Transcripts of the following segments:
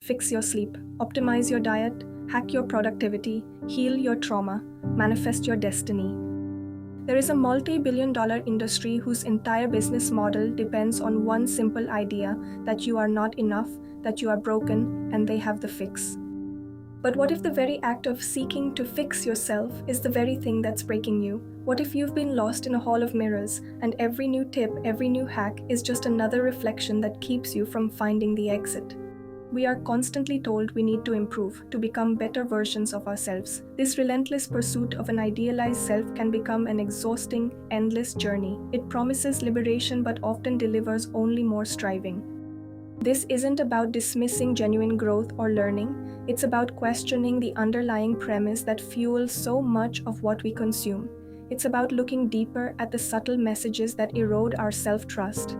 fix your sleep, optimize your diet, hack your productivity, heal your trauma, manifest your destiny. There is a multi-billion-dollar industry whose entire business model depends on one simple idea that you are not enough, that you are broken, and they have the fix. But what if the very act of seeking to fix yourself is the very thing that's breaking you? What if you've been lost in a hall of mirrors, and every new tip, every new hack is just another reflection that keeps you from finding the exit? We are constantly told we need to improve, to become better versions of ourselves. This relentless pursuit of an idealized self can become an exhausting, endless journey. It promises liberation but often delivers only more striving. This isn't about dismissing genuine growth or learning, it's about questioning the underlying premise that fuels so much of what we consume. It's about looking deeper at the subtle messages that erode our self-trust.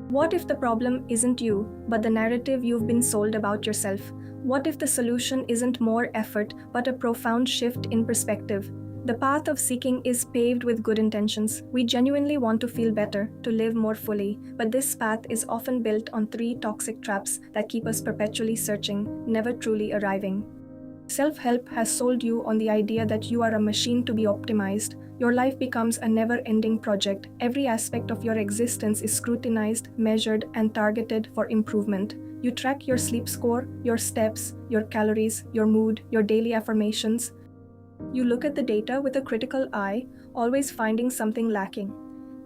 What if the problem isn't you, but the narrative you've been sold about yourself? What if the solution isn't more effort, but a profound shift in perspective? The path of seeking is paved with good intentions. We genuinely want to feel better, to live more fully, but this path is often built on three toxic traps that keep us perpetually searching, never truly arriving. Self-help has sold you on the idea that you are a machine to be optimized. Your life becomes a never-ending project. Every aspect of your existence is scrutinized, measured, and targeted for improvement. You track your sleep score, your steps, your calories, your mood, your daily affirmations. You look at the data with a critical eye, always finding something lacking.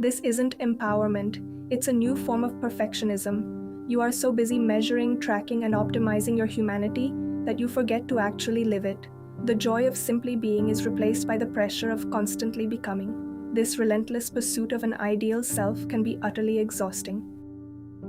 This isn't empowerment, it's a new form of perfectionism. You are so busy measuring, tracking, and optimizing your humanity that you forget to actually live it. The joy of simply being is replaced by the pressure of constantly becoming. This relentless pursuit of an ideal self can be utterly exhausting.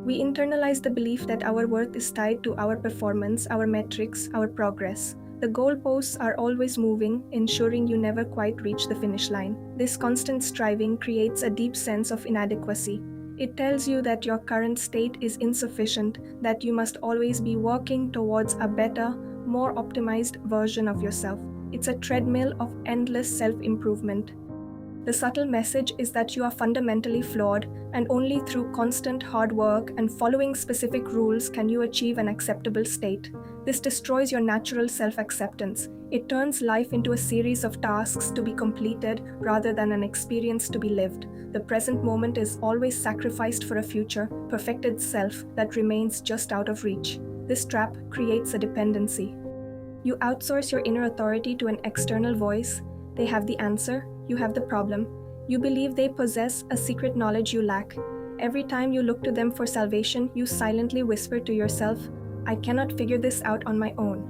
We internalize the belief that our worth is tied to our performance, our metrics, our progress. The goalposts are always moving, ensuring you never quite reach the finish line. This constant striving creates a deep sense of inadequacy. It tells you that your current state is insufficient, that you must always be working towards a better, more optimized version of yourself. It's a treadmill of endless self-improvement. The subtle message is that you are fundamentally flawed, and only through constant hard work and following specific rules can you achieve an acceptable state. This destroys your natural self-acceptance. It turns life into a series of tasks to be completed rather than an experience to be lived. The present moment is always sacrificed for a future, perfected self that remains just out of reach. This trap creates a dependency. You outsource your inner authority to an external voice. They have the answer, you have the problem. You believe they possess a secret knowledge you lack. Every time you look to them for salvation, you silently whisper to yourself, "I cannot figure this out on my own."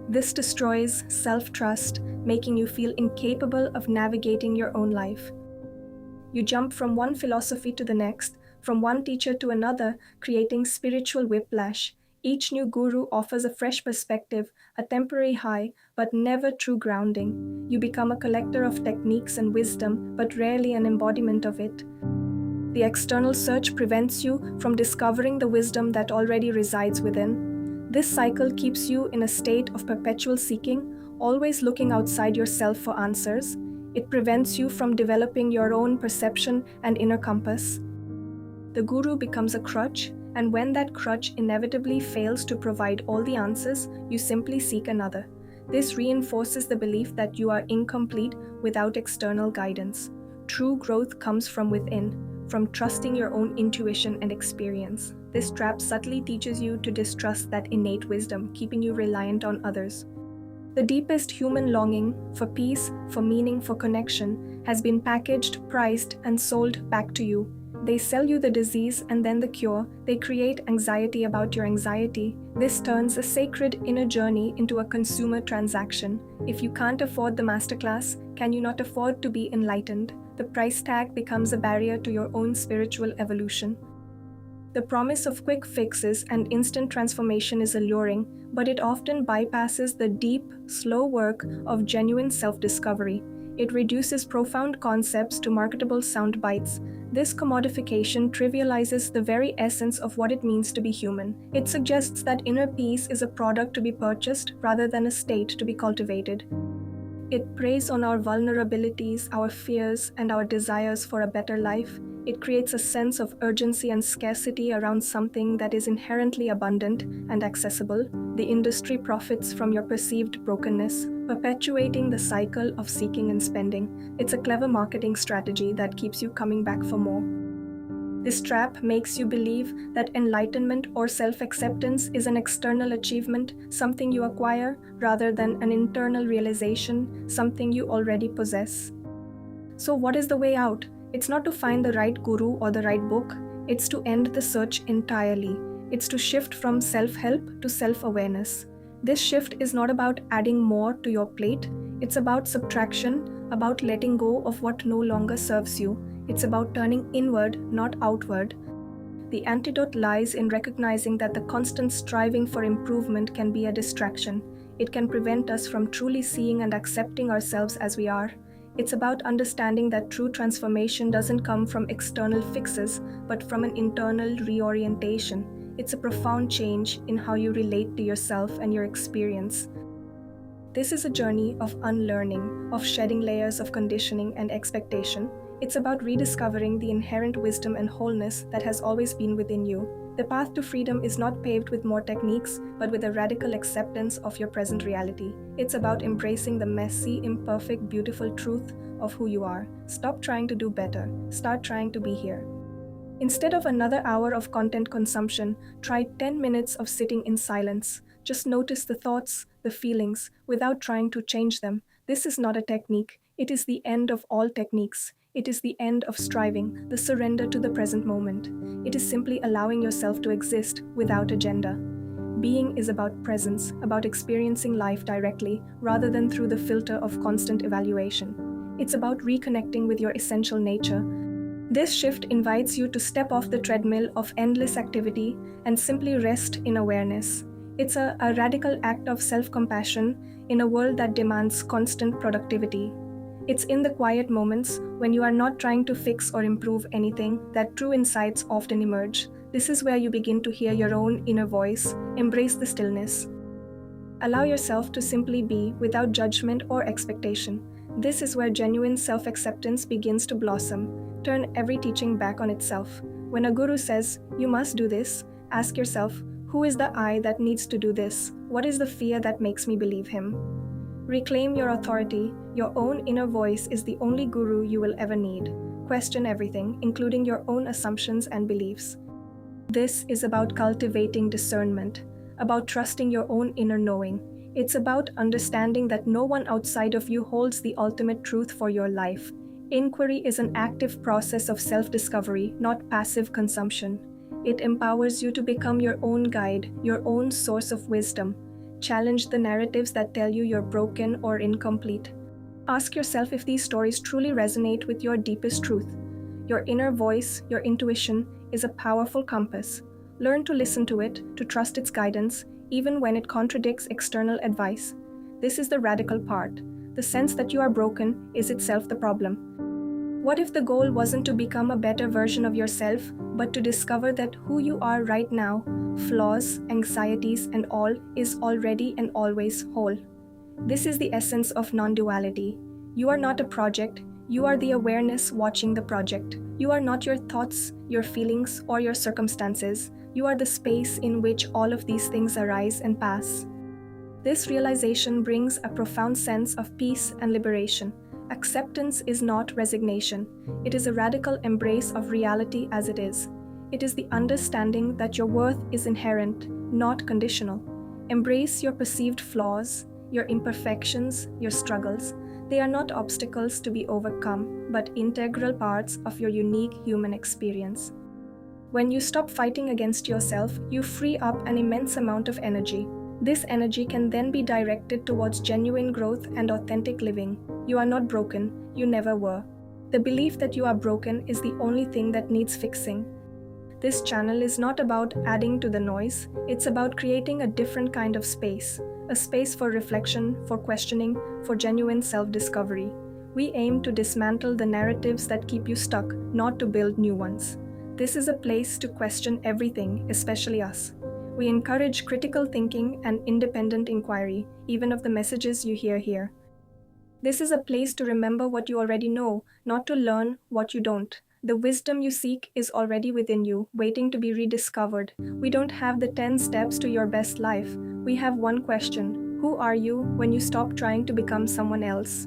This destroys self-trust, making you feel incapable of navigating your own life. You jump from one philosophy to the next, from one teacher to another, creating spiritual whiplash. Each new guru offers a fresh perspective, a temporary high, but never true grounding. You become a collector of techniques and wisdom, but rarely an embodiment of it. The external search prevents you from discovering the wisdom that already resides within. This cycle keeps you in a state of perpetual seeking, always looking outside yourself for answers. It prevents you from developing your own perception and inner compass. The guru becomes a crutch, and when that crutch inevitably fails to provide all the answers, you simply seek another. This reinforces the belief that you are incomplete without external guidance. True growth comes from within, from trusting your own intuition and experience. This trap subtly teaches you to distrust that innate wisdom, keeping you reliant on others. The deepest human longing for peace, for meaning, for connection has been packaged, priced, and sold back to you. They sell you the disease and then the cure. They create anxiety about your anxiety. This turns a sacred inner journey into a consumer transaction. If you can't afford the masterclass, can you not afford to be enlightened? The price tag becomes a barrier to your own spiritual evolution. The promise of quick fixes and instant transformation is alluring, but it often bypasses the deep, slow work of genuine self-discovery. It reduces profound concepts to marketable sound bites. This commodification trivializes the very essence of what it means to be human. It suggests that inner peace is a product to be purchased rather than a state to be cultivated. It preys on our vulnerabilities, our fears, and our desires for a better life. It creates a sense of urgency and scarcity around something that is inherently abundant and accessible. The industry profits from your perceived brokenness, perpetuating the cycle of seeking and spending. It's a clever marketing strategy that keeps you coming back for more. This trap makes you believe that enlightenment or self-acceptance is an external achievement, something you acquire, rather than an internal realization, something you already possess. So what is the way out? It's not to find the right guru or the right book. It's to end the search entirely. It's to shift from self-help to self-awareness. This shift is not about adding more to your plate. It's about subtraction, about letting go of what no longer serves you. It's about turning inward, not outward. The antidote lies in recognizing that the constant striving for improvement can be a distraction. It can prevent us from truly seeing and accepting ourselves as we are. It's about understanding that true transformation doesn't come from external fixes, but from an internal reorientation. It's a profound change in how you relate to yourself and your experience. This is a journey of unlearning, of shedding layers of conditioning and expectation. It's about rediscovering the inherent wisdom and wholeness that has always been within you. The path to freedom is not paved with more techniques, but with a radical acceptance of your present reality. It's about embracing the messy, imperfect, beautiful truth of who you are. Stop trying to do better. Start trying to be here. Instead of another hour of content consumption, try 10 minutes of sitting in silence. Just notice the thoughts, the feelings, without trying to change them. This is not a technique. It is the end of all techniques. It is the end of striving, the surrender to the present moment. It is simply allowing yourself to exist without agenda. Being is about presence, about experiencing life directly, rather than through the filter of constant evaluation. It's about reconnecting with your essential nature. This shift invites you to step off the treadmill of endless activity and simply rest in awareness. It's a radical act of self-compassion in a world that demands constant productivity. It's in the quiet moments, when you are not trying to fix or improve anything, that true insights often emerge. This is where you begin to hear your own inner voice. Embrace the stillness. Allow yourself to simply be, without judgment or expectation. This is where genuine self-acceptance begins to blossom. Turn every teaching back on itself. When a guru says, "You must do this," ask yourself, who is the I that needs to do this? What is the fear that makes me believe him? Reclaim your authority. Your own inner voice is the only guru you will ever need. Question everything, including your own assumptions and beliefs. This is about cultivating discernment, about trusting your own inner knowing. It's about understanding that no one outside of you holds the ultimate truth for your life. Inquiry is an active process of self-discovery, not passive consumption. It empowers you to become your own guide, your own source of wisdom. Challenge the narratives that tell you you're broken or incomplete. Ask yourself if these stories truly resonate with your deepest truth. Your inner voice, your intuition, is a powerful compass. Learn to listen to it, to trust its guidance, even when it contradicts external advice. This is the radical part. The sense that you are broken is itself the problem. What if the goal wasn't to become a better version of yourself, but to discover that who you are right now, flaws, anxieties, and all, is already and always whole? This is the essence of non-duality. You are not a project, you are the awareness watching the project. You are not your thoughts, your feelings, or your circumstances. You are the space in which all of these things arise and pass. This realization brings a profound sense of peace and liberation. Acceptance is not resignation. It is a radical embrace of reality as it is. It is the understanding that your worth is inherent, not conditional. Embrace your perceived flaws, your imperfections, your struggles. They are not obstacles to be overcome, but integral parts of your unique human experience. When you stop fighting against yourself, you free up an immense amount of energy. This energy can then be directed towards genuine growth and authentic living. You are not broken, you never were. The belief that you are broken is the only thing that needs fixing. This channel is not about adding to the noise, it's about creating a different kind of space. A space for reflection, for questioning, for genuine self-discovery. We aim to dismantle the narratives that keep you stuck, not to build new ones. This is a place to question everything, especially us. We encourage critical thinking and independent inquiry, even of the messages you hear here. This is a place to remember what you already know, not to learn what you don't. The wisdom you seek is already within you, waiting to be rediscovered. We don't have the 10 steps to your best life. We have one question: who are you when you stop trying to become someone else?